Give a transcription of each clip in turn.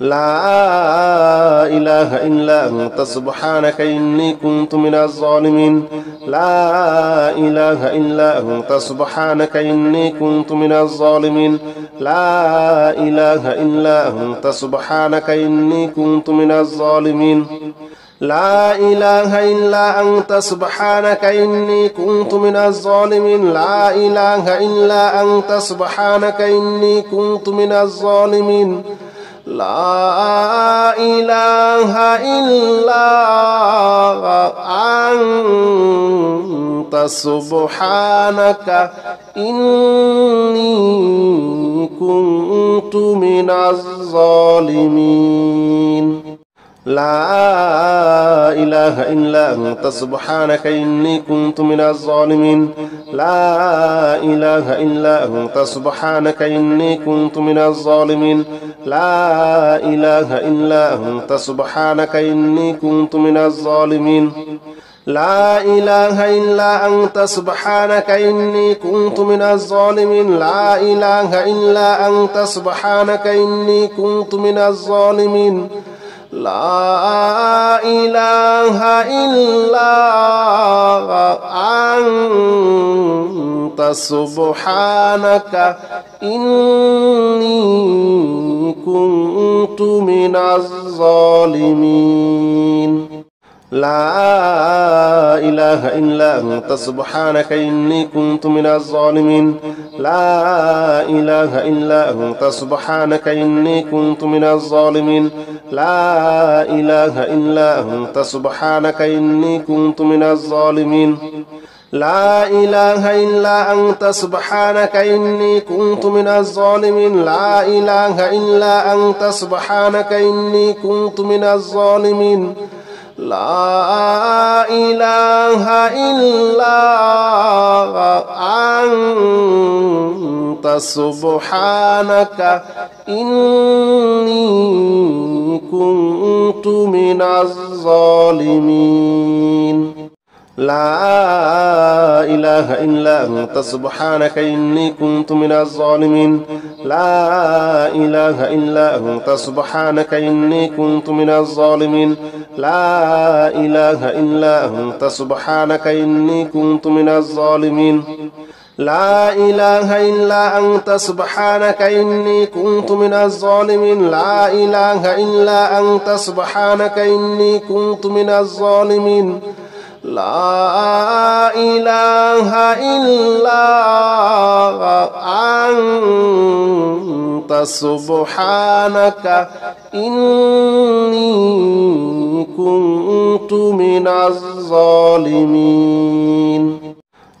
لا إله إلا أنت سبحانك إني كنت من الظالمين لا إله إلا أنت سبحانك إني كنت من الظالمين لا إله إلا أنت سبحانك إني كنت من الظالمين لا إله إلا أنت سبحانك إني كنت من الظالمين لا إله إلا أنت سبحانك إني كنت من الظالمين لا إله إلا أنت سبحانك إني كنت من الظالمين لا إله إلا أنت سبحانك إني كنت من الظالمين لا إله إلا أنت سبحانك إني كنت من الظالمين لا إله إلا أنت سبحانك إني كنت من الظالمين لا إله إلا أنت سبحانك إني كنت من الظالمين لا إله إلا أنت سبحانك إني كنت من الظالمين لا إله إلا أنت سبحانك إني كنت من الظالمين لا إله إلا أنت سبحانك إني كنت من الظالمين لا إله إلا أنت سبحانك إني كنت من الظالمين لا إله إلا أنت سبحانك إني كنت من الظالمين لا إله إلا أنت سبحانك إني كنت من الظالمين لا إله إلا أنت سبحانك إني كنت من الظالمين لا إله إلا أنت سبحانك إني كنت من الظالمين لا إله إلا أنت سبحانك إني كنت من الظالمين لا إله إلا أنت سبحانك إني كنت من الظالمين لا إله إلا أنت سبحانك إني كنت من الظالمين لا إله إلا أنت سبحانك إني كنت من الظالمين لا إله إلا أنت سبحانك إني كنت من الظالمين لا إله إلا أنت سبحانك إني كنت من الظالمين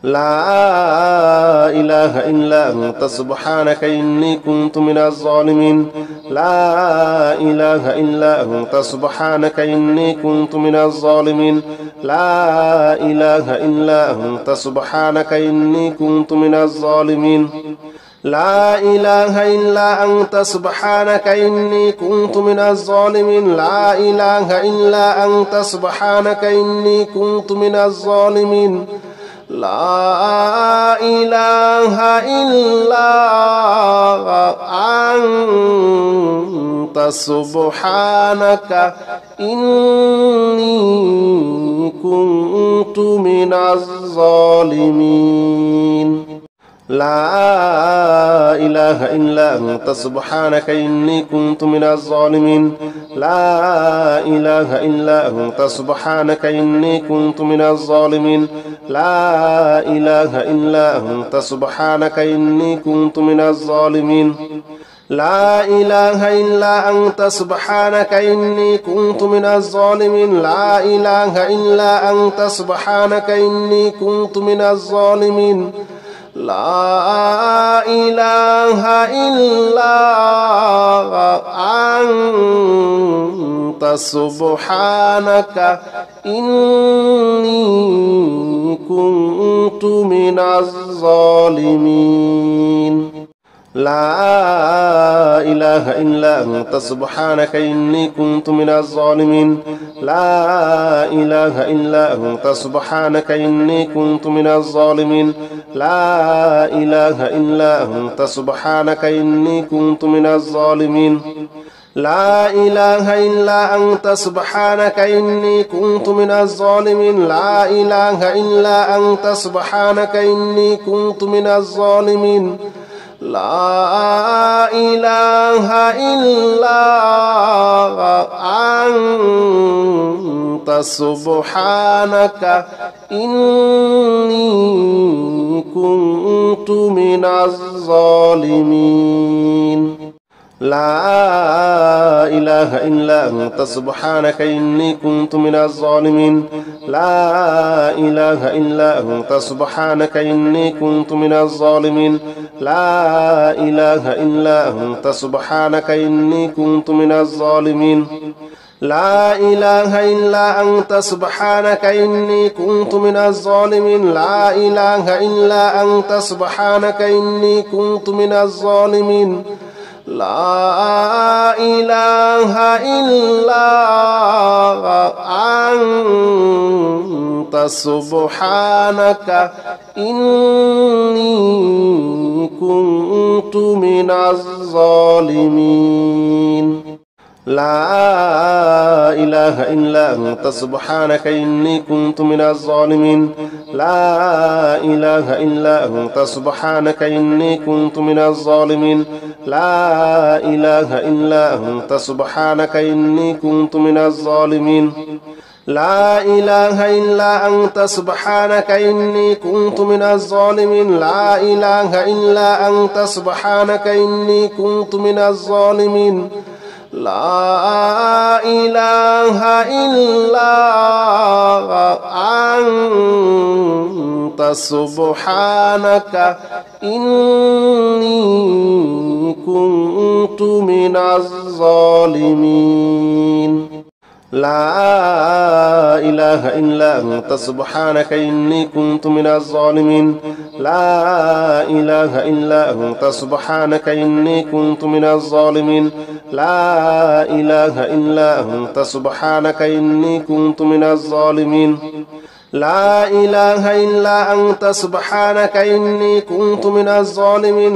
لا إله إلا أنت سبحانك إني كنت من الظالمين لا إله إلا أنت سبحانك إني كنت من الظالمين لا إله إلا أنت سبحانك إني كنت من الظالمين لا إله إلا أنت سبحانك إني كنت من الظالمين لا إله إلا أنت سبحانك إني كنت من الظالمين لا إله إلا أنت سبحانك إني كنت من الظالمين لا إله إلا أنت سبحانك إني كنت من الظالمين لا إله إلا أنت سبحانك إني كنت من الظالمين لا إله إلا أنت سبحانك إني كنت من الظالمين لا إله إلا أنت سبحانك إني كنت من الظالمين لا إله إلا أنت سبحانك إني كنت من الظالمين لا إله إلا أنت سبحانك إني كنت من الظالمين لا إله إلا أنت سبحانك إني كنت من الظالمين لا إله إلا أنت سبحانك إني كنت من الظالمين لا إله إلا أنت سبحانك إني كنت من الظالمين لا إله إلا أنت سبحانك إني كنت من الظالمين لا إله إلا أنت سبحانك إني كنت من الظالمين لا إله إلا أنت سبحانك إني كنت من الظالمين لا إله إلا أنت سبحانك إني كنت من الظالمين لا إله إلا أنت سبحانك إني كنت من الظالمين لا إله إلا أنت سبحانك إني كنت من الظالمين لا إله إلا أنت سبحانك إني كنت من الظالمين لا إله إلا أنت سبحانك إني كنت من الظالمين لا إله إلا أنت سبحانك إني كنت من الظالمين لا إله إلا أنت سبحانك إني كنت من الظالمين لا إله إلا أنت سبحانك إني كنت من الظالمين لا إله إلا أنت سبحانك إني كنت من الظالمين لا إله إلا أنت سبحانك إني كنت من الظالمين لا إله إلا أنت سبحانك إني كنت من الظالمين لا إله إلا أنت سبحانك إني كنت من الظالمين لا إله إلا أنت سبحانك إني كنت من الظالمين لا إله إلا أنت سبحانك إني كنت من الظالمين لا إله إلا أنت سبحانك إني كنت من الظالمين لا إله إلا أنت سبحانك إني كنت من الظالمين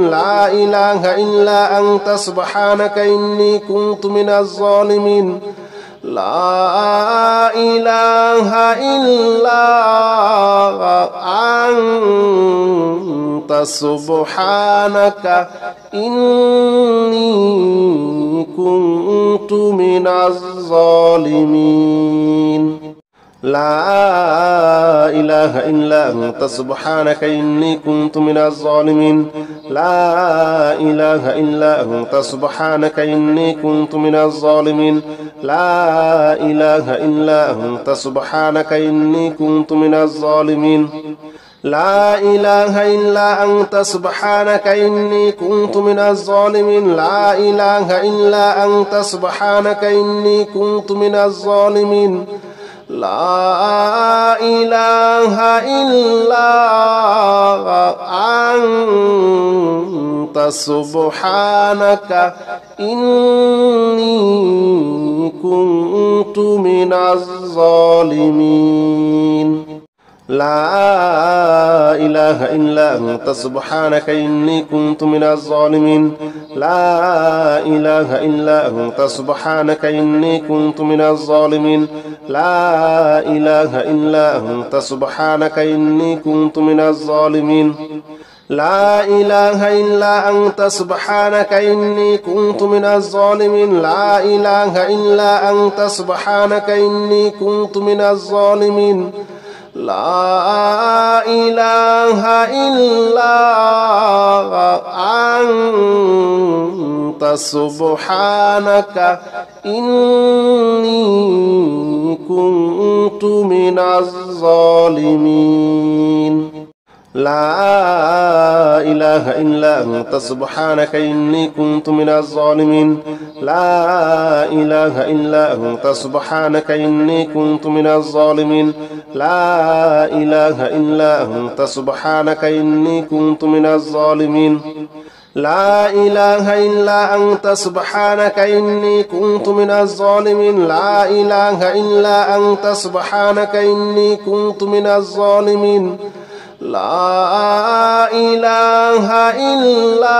لا إله إلا أنت سبحانك إني كنت من الظالمين لا إله إلا أنت سبحانك إني كنت من الظالمين لا إله إلا أنت سبحانك إني كنت من الظالمين لا إله إلا أنت سبحانك إني كنت من الظالمين لا إله إلا أنت سبحانك إني كنت من الظالمين لا إله إلا أنت سبحانك إني كنت من الظالمين لا إله إلا أنت سبحانك إني كنت من الظالمين لا إله إلا أنت سبحانك إني كنت من الظالمين لا إله إلا أنت سبحانك إني كنت من الظالمين لا إله إلا أنت سبحانك إني كنت من الظالمين لا إله إلا أنت سبحانك إني كنت من الظالمين لا إله إلا أنت سبحانك إني كنت من الظالمين لا إله إلا أنت سبحانك إني كنت من الظالمين لا إله إلا أنت سبحانك إني كنت من الظالمين لا إله إلا أنت سبحانك إني كنت من الظالمين لا إله إلا أنت سبحانك إني كنت من الظالمين لا إله إلا أنت سبحانك إني كنت من الظالمين لا إله إلا أنت سبحانك إني كنت من الظالمين لا إله إلا أنت سبحانك إني كنت من الظالمين لا إله إلا